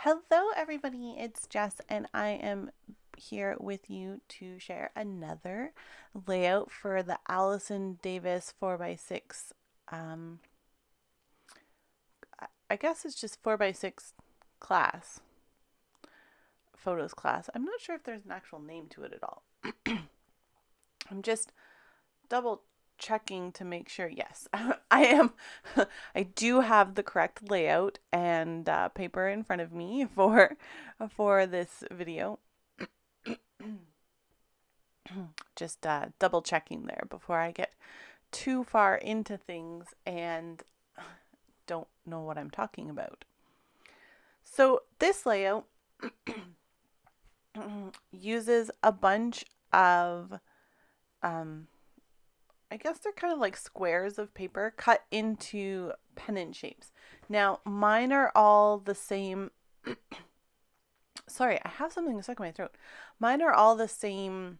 Hello, everybody. It's Jess, and I am here with you to share another layout for the Allison Davis 4x6. Um, I guess it's just 4x6 class, photos class. I'm not sure if there's an actual name to it at all. I'm just double checking to make sure. Yes, I am. I do have the correct layout and paper in front of me for this video. Just double checking there before I get too far into things and don't know what I'm talking about. So this layout uses a bunch of I guess they're kind of like squares of paper cut into pennant shapes. Now, mine are all the same. Sorry, I have something stuck in my throat. Mine are all the same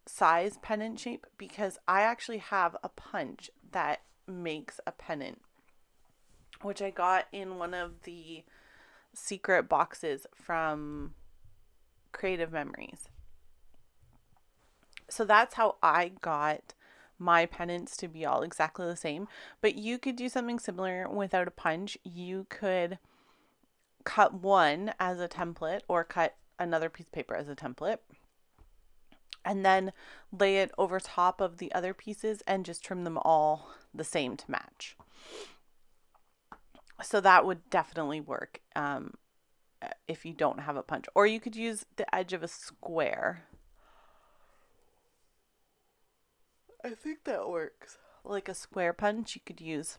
size pennant shape because I actually have a punch that makes a pennant, which I got in one of the secret boxes from Creative Memories. So that's how I got my pennants to be all exactly the same, but you could do something similar without a punch. You could cut one as a template or cut another piece of paper as a template and then lay it over top of the other pieces and just trim them all the same to match. So that would definitely work if you don't have a punch, or you could use the edge of a square. I think that works. Like a square punch, you could use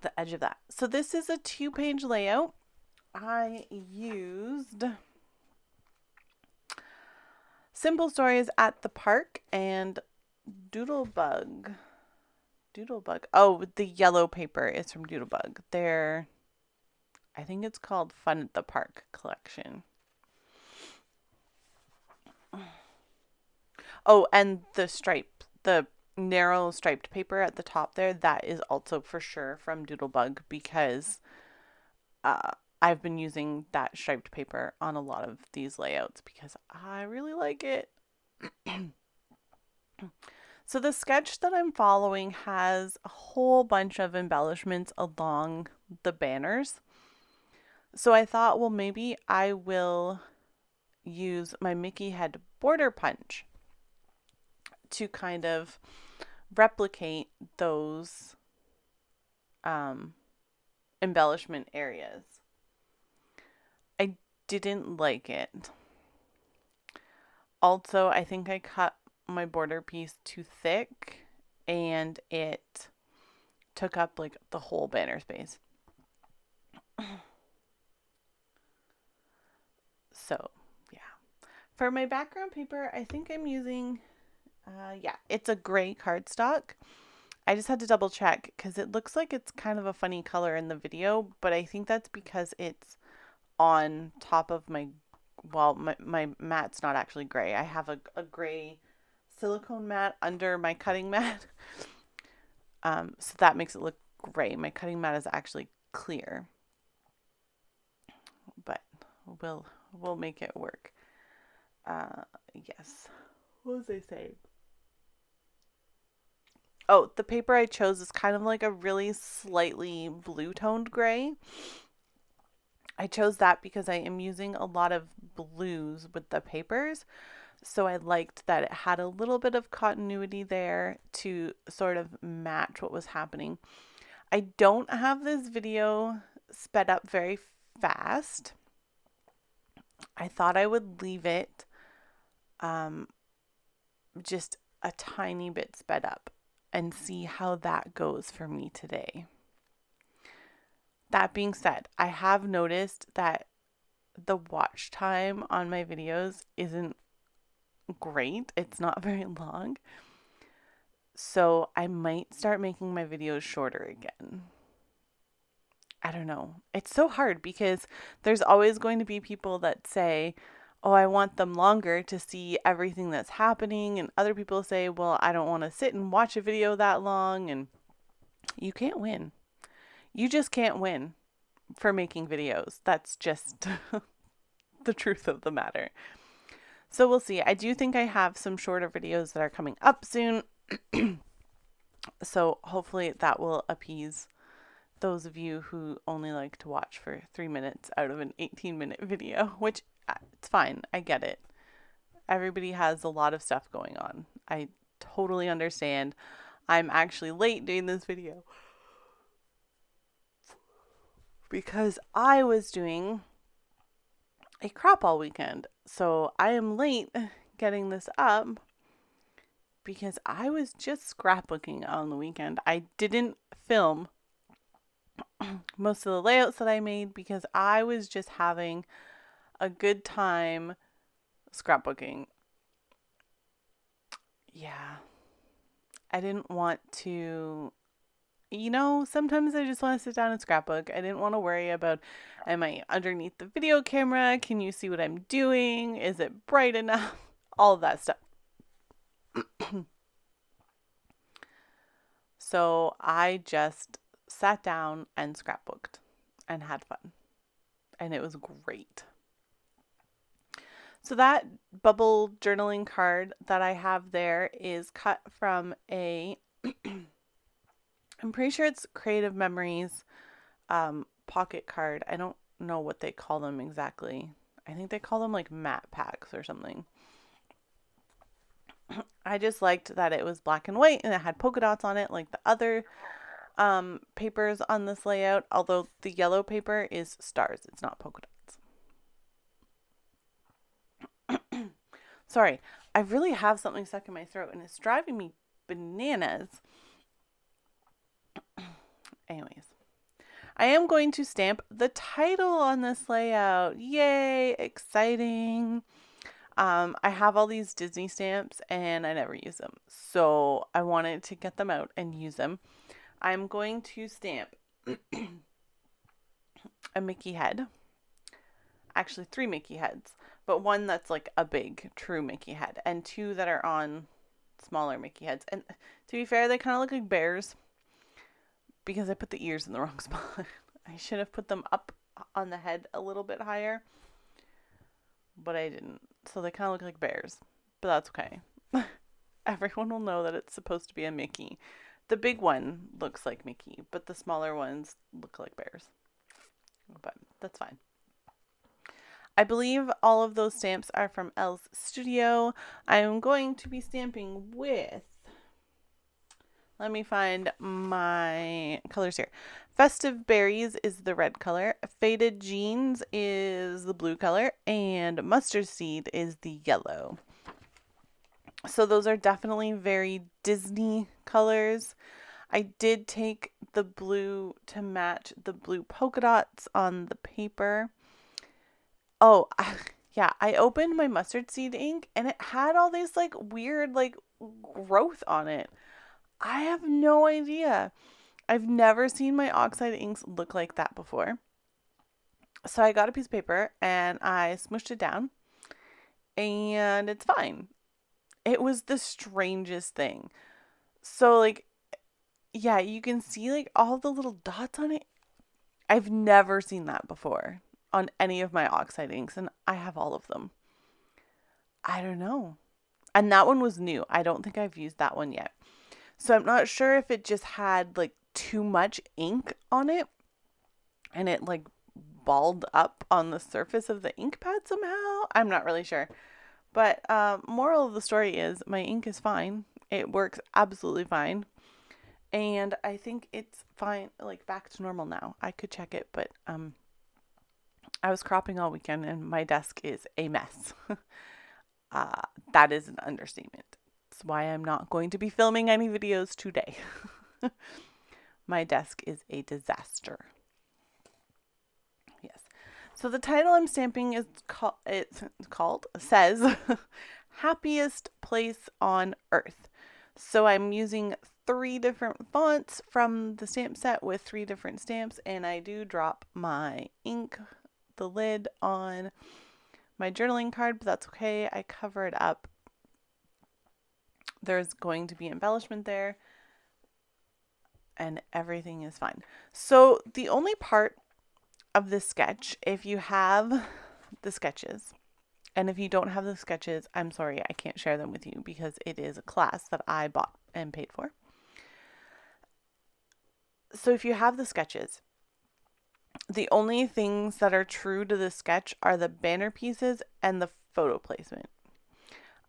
the edge of that. So this is a 2-page layout. I used Simple Stories at the Park and Doodlebug. Oh, the yellow paper is from Doodlebug. I think it's called Fun at the Park collection. Oh, and the narrow striped paper at the top there, that is also for sure from Doodlebug because I've been using that striped paper on a lot of these layouts because I really like it. So the sketch that I'm following has a whole bunch of embellishments along the banners. So I thought, well, maybe I will use my Mickey head border punch to kind of replicate those embellishment areas. I didn't like it. Also, I think I cut my border piece too thick and it took up like the whole banner space. So, yeah. For my background paper, I think I'm using it's a gray cardstock. I just had to double check because it looks like it's kind of a funny color in the video, but I think that's because it's on top of my mat's not actually gray. I have a gray silicone mat under my cutting mat. So that makes it look gray. My cutting mat is actually clear. But we'll make it work. Yes. What was I saying? Oh, the paper I chose is kind of like a really slightly blue-toned gray. I chose that because I am using a lot of blues with the papers. So I liked that it had a little bit of continuity there to sort of match what was happening. I don't have this video sped up very fast. I thought I would leave it just a tiny bit sped up and see how that goes for me today. That being said, I have noticed that the watch time on my videos isn't great. It's not very long. So I might start making my videos shorter again. I don't know. It's so hard because there's always going to be people that say, oh, I want them longer to see everything that's happening. And other people say, well, I don't want to sit and watch a video that long. And you can't win. You just can't win. for making videos. That's just the truth of the matter. So we'll see. I do think I have some shorter videos that are coming up soon. So hopefully that will appease those of you who only like to watch for 3 minutes out of an 18-minute video, which it's fine. I get it. Everybody has a lot of stuff going on. I totally understand. I'm actually late doing this video because I was doing a crop all weekend. So I am late getting this up because I was just scrapbooking on the weekend. I didn't film most of the layouts that I made because I was just having a good time scrapbooking. Yeah. I didn't want to, sometimes I just want to sit down and scrapbook. I didn't want to worry about, am I underneath the video camera? Can you see what I'm doing? Is it bright enough? All of that stuff. So I just sat down and scrapbooked and had fun. And it was great. So that bubble journaling card that I have there is cut from I'm pretty sure it's Creative Memories pocket card. I don't know what they call them exactly. I think they call them like matte packs or something. I just liked that it was black and white and it had polka dots on it like the other papers on this layout, although the yellow paper is stars. It's not polka dots. Sorry, I really have something stuck in my throat and it's driving me bananas. Anyways, I am going to stamp the title on this layout. Yay, exciting. I have all these Disney stamps and I never use them. So I wanted to get them out and use them. I'm going to stamp a Mickey head. Actually, 3 Mickey heads. But one that's like a big, true Mickey head. And 2 that are on smaller Mickey heads. And to be fair, they kind of look like bears. Because I put the ears in the wrong spot. I should have put them up on the head a little bit higher. But I didn't. So they kind of look like bears. But that's okay. Everyone will know that it's supposed to be a Mickey. The big one looks like Mickey. But the smaller ones look like bears. But that's fine. I believe all of those stamps are from Elle's Studio. I'm going to be stamping with... Let me find my colors here. Festive Berries is the red color. Faded Jeans is the blue color. And Mustard Seed is the yellow. So those are definitely very Disney colors. I did take the blue to match the blue polka dots on the paper. Oh, yeah. I opened my Mustard Seed ink and it had all these like weird like growth on it. I have no idea. I've never seen my oxide inks look like that before. So I got a piece of paper and I smushed it down and it's fine. It was the strangest thing. So like, yeah, you can see like all the little dots on it. I've never seen that before on any of my oxide inks and I have all of them. I don't know. And that one was new. I don't think I've used that one yet. So I'm not sure if it just had like too much ink on it and it like balled up on the surface of the ink pad somehow. I'm not really sure. But moral of the story is my ink is fine. It works absolutely fine. And I think it's fine, like back to normal now. I could check it, but I was cropping all weekend and my desk is a mess. That is an understatement. That's why I'm not going to be filming any videos today. My desk is a disaster. Yes. So the title I'm stamping is says Happiest Place on Earth. So I'm using 3 different fonts from the stamp set with 3 different stamps, and I do drop my ink, the lid on my journaling card, but that's okay. I cover it up. There's going to be embellishment there and everything is fine. So the only part of this sketch. If you have the sketches, and if you don't have the sketches, I'm sorry, I can't share them with you because it is a class that I bought and paid for. So if you have the sketches, the only things that are true to the sketch are the banner pieces and the photo placement.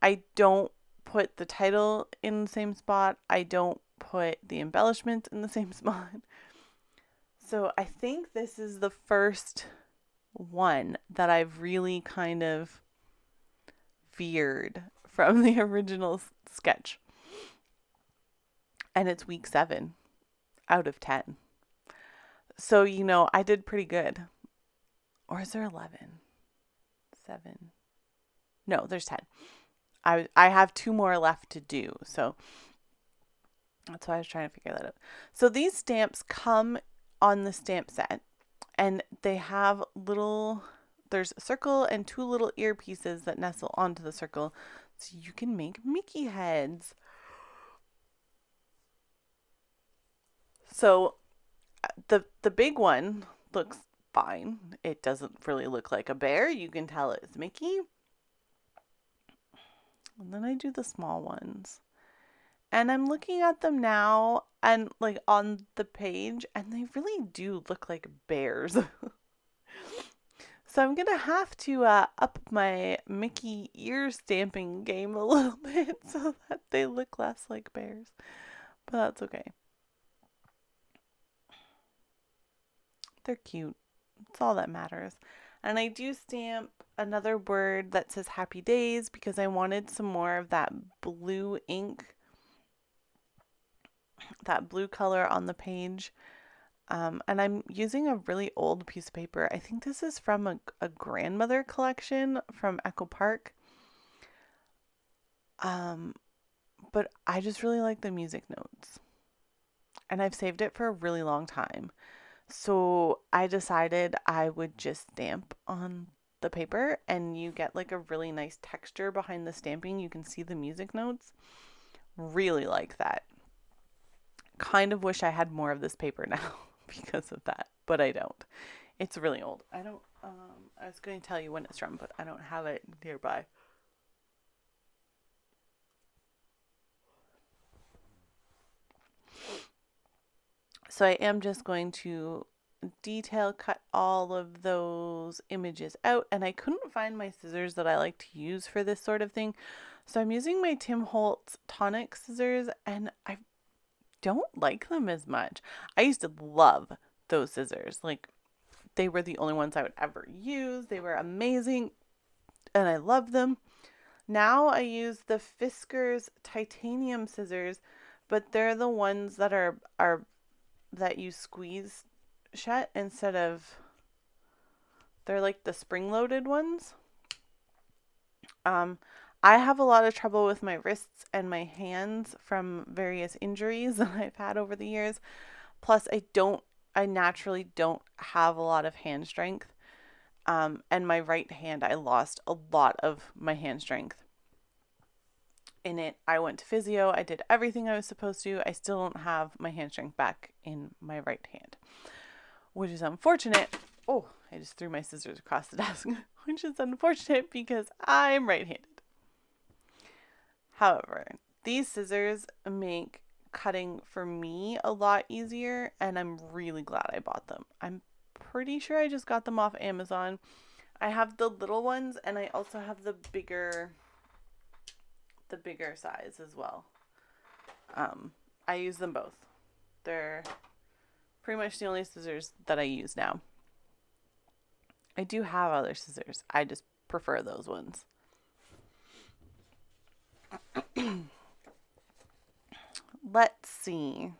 I don't put the title in the same spot. I don't put the embellishments in the same spot. So I think this is the first one that I've really kind of veered from the original sketch. And it's week 7 out of 10. So, I did pretty good. Or is there 11? 7? No, there's 10. I have 2 more left to do. So that's why I was trying to figure that out. So these stamps come on the stamp set, and they have there's a circle and 2 little ear pieces that nestle onto the circle, so you can make Mickey heads. So the big one looks fine. It doesn't really look like a bear. You can tell it's Mickey. And then I do the small ones. And I'm looking at them now and like on the page, and they really do look like bears. So I'm going to have to up my Mickey ear stamping game a little bit so that they look less like bears. But that's okay. They're cute. That's all that matters. And I do stamp another word that says happy days because I wanted some more of that blue ink, that blue color on the page. And I'm using a really old piece of paper. I think this is from a grandmother collection from Echo Park. But I just really like the music notes. And I've saved it for a really long time. So I decided I would just stamp on the paper, and you get like a really nice texture behind the stamping. You can see the music notes. Really like that. Kind of wish I had more of this paper now because of that, but I don't. It's really old. I was going to tell you when it's from, but I don't have it nearby. So I am just going to detail cut all of those images out, and I couldn't find my scissors that I like to use for this sort of thing. So I'm using my Tim Holtz tonic scissors, and I don't like them as much. I used to love those scissors. Like, they were the only ones I would ever use. They were amazing, and I loved them. Now I use the Fiskars titanium scissors, but they're the ones that are that you squeeze shut instead of, they're like the spring-loaded ones. I have a lot of trouble with my wrists and my hands from various injuries that I've had over the years. Plus, I naturally don't have a lot of hand strength. And my right hand, I lost a lot of my hand strength in it. I went to physio. I did everything I was supposed to. I still don't have my hand strength back in my right hand, which is unfortunate. Oh, I just threw my scissors across the desk, which is unfortunate because I'm right-handed. However, these scissors make cutting for me a lot easier, and I'm really glad I bought them. I'm pretty sure I just got them off Amazon. I have the little ones, and I also have the bigger size as well. I use them both. They're pretty much the only scissors that I use now. I do have other scissors. I just prefer those ones. Let's see.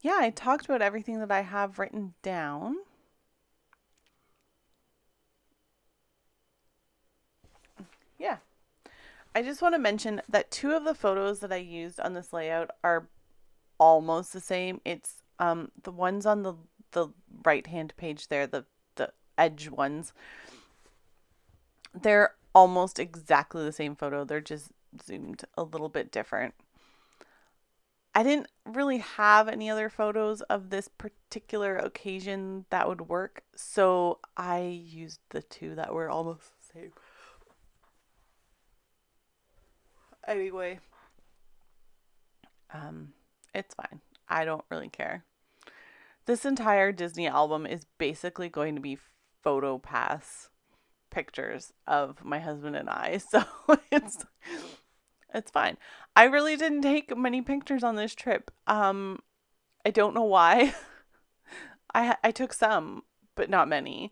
Yeah, I talked about everything that I have written down. Yeah. I just want to mention that 2 of the photos that I used on this layout are almost the same. It's the ones on the right-hand page there, the edge ones. They're almost exactly the same photo. They're just zoomed a little bit different. I didn't really have any other photos of this particular occasion that would work, so I used the two that were almost the same. Anyway, it's fine. I don't really care. This entire Disney album is basically going to be photo pass pictures of my husband and I, so it's fine. I really didn't take many pictures on this trip. I don't know why. I took some, but not many.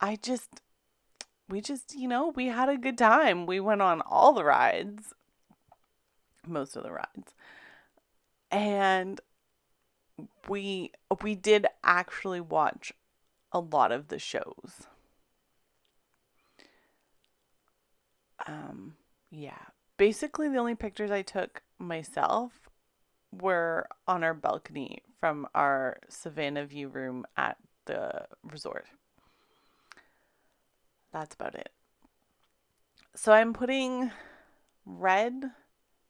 We just, we had a good time. We went on all the rides, most of the rides. And we did actually watch a lot of the shows. Yeah. Basically, the only pictures I took myself were on our balcony from our Savannah view room at the resort. That's about it. So I'm putting red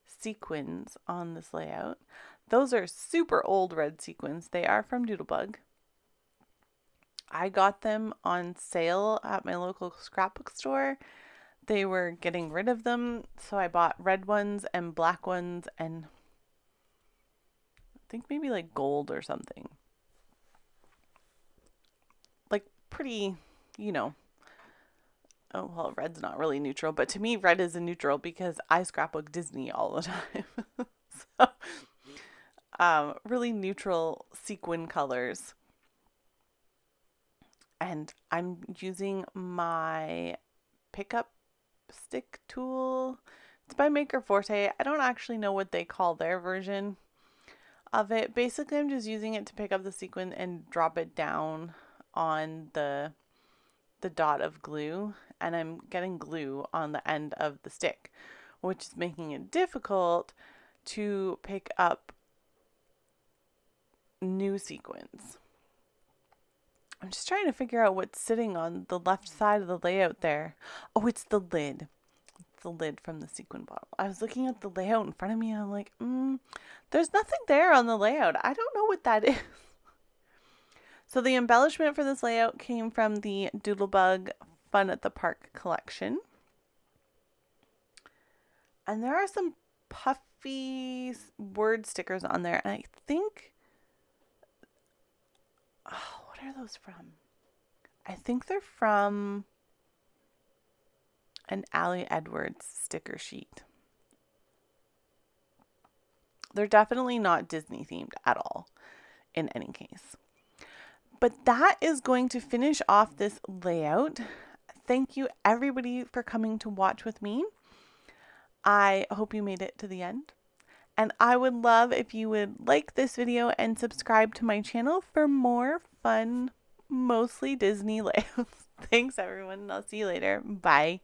sequins on this layout. Those are super old red sequins. They are from Doodlebug. I got them on sale at my local scrapbook store. They were getting rid of them, so I bought red ones and black ones and I think maybe like gold or something. Like pretty, oh, well, red's not really neutral, but to me, red is a neutral because I scrapbook Disney all the time. So, really neutral sequin colors. And I'm using my pickup stick tool. It's by Maker Forte. I don't actually know what they call their version of it. Basically, I'm just using it to pick up the sequin and drop it down on the dot of glue, and I'm getting glue on the end of the stick, which is making it difficult to pick up new sequins. I'm just trying to figure out what's sitting on the left side of the layout there. Oh, it's the lid. It's the lid from the sequin bottle. I was looking at the layout in front of me and I'm like, there's nothing there on the layout. I don't know what that is. So the embellishment for this layout came from the Doodlebug Fun at the Park collection. And there are some puffy word stickers on there. And I think, what are those from? I think they're from an Allie Edwards sticker sheet. They're definitely not Disney themed at all, in any case. But that is going to finish off this layout. Thank you everybody for coming to watch with me. I hope you made it to the end. And I would love if you would like this video and subscribe to my channel for more fun, mostly Disney layouts. Thanks everyone. I'll see you later. Bye.